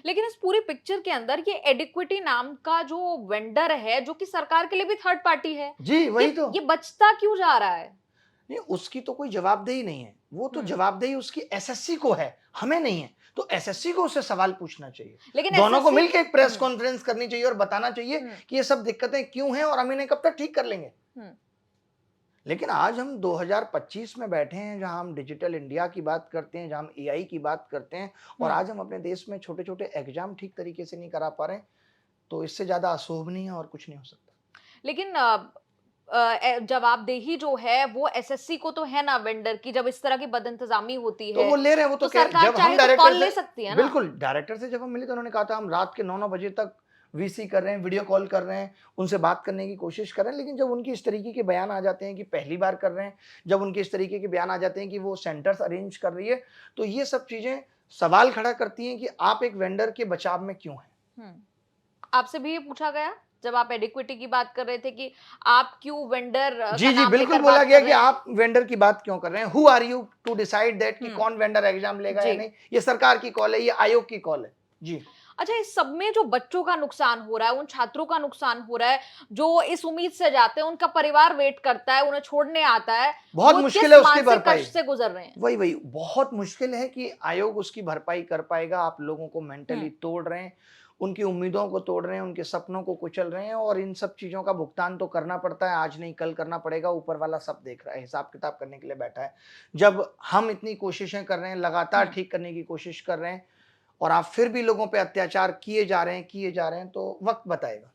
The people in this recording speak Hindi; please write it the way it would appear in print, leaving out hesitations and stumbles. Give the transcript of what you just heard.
लेकिन इस पूरी पिक्चर के अंदर ये एडिक्विटी नाम का जो वेंडर है, जो कि सरकार के लिए भी थर्ड पार्टी है, जी वही तो ये बचता क्यों जा रहा है? नहीं, उसकी तो कोई जवाबदेही नहीं है। वो तो जवाबदेही उसकी एसएससी को है, हमें नहीं है। तो एसएससी को उससे सवाल पूछना चाहिए, लेकिन दोनों को SSC मिलकर एक प्रेस कॉन्फ्रेंस करनी चाहिए और बताना चाहिए कि ये सब दिक्कतें क्यों हैं और हम इन्हें कब तक ठीक कर लेंगे। लेकिन आज हम 2025 में बैठे हैं, जहां हम डिजिटल इंडिया की बात करते हैं, जहां हम एआई की बात करते हैं, और आज हम अपने देश में छोटे छोटे एग्जाम ठीक तरीके से नहीं करा पा रहे हैं, तो इससे ज्यादा अशोभनीय और कुछ नहीं हो सकता। लेकिन जवाबदेही जो है वो एसएससी को तो है ना वेंडर की, जब इस तरह की बदइंतजामी होती तो है वो ले रहे हैं, वो तो सरकार जब हम चाहे तो डायरेक्टर कॉल से ले सकती है ना। बिल्कुल, डायरेक्टर से जब हम मिले तो उन्होंने कहा था हम रात के 9-9 बजे तक वीसी कर रहे हैं, वीडियो कॉल कर रहे हैं, उनसे बात करने की कोशिश कर रहे हैं। लेकिन जब उनकी इस तरीके के बयान आ जाते हैं कि पहली बार कर रहे हैं, जब उनके इस तरीके के बयान आ जाते हैं कि वो सेंटर्स अरेंज कर रही है, तो ये सब चीजें सवाल खड़ा करती हैं कि आप एक वेंडर के बचाव में क्यों हैं। आपसे भी ये पूछा गया जब आप एडिक्विटी की बात कर रहे थे कि आप क्यों वेंडर जी जी बिल्कुल बोला गया कि आप वेंडर की बात क्यों कर रहे हैं, who are you to decide that कि कौन वेंडर एग्जाम लेगा या नहीं। ये सरकार की कॉल है, ये आयोग की कॉल है। जी अच्छा, इस सब में जो बच्चों का नुकसान हो रहा है, उन छात्रों का नुकसान हो रहा है जो इस उम्मीद से जाते हैं, उनका परिवार वेट करता है, उन्हें छोड़ने आता है, बहुत मुश्किल है उसकी भरपाई से गुजर रहे हैं। वही बहुत मुश्किल है कि आयोग उसकी भरपाई कर पाएगा। आप लोगों को मेंटली तोड़ रहे हैं, उनकी उम्मीदों को तोड़ रहे हैं, उनके सपनों को कुचल रहे हैं, और इन सब चीजों का भुगतान तो करना पड़ता है, आज नहीं कल करना पड़ेगा। ऊपर वाला सब देख रहा है, हिसाब किताब करने के लिए बैठा है। जब हम इतनी कोशिशें कर रहे हैं, लगातार ठीक करने की कोशिश कर रहे हैं, और आप फिर भी लोगों पे अत्याचार किए जा रहे हैं, तो वक्त बताएगा।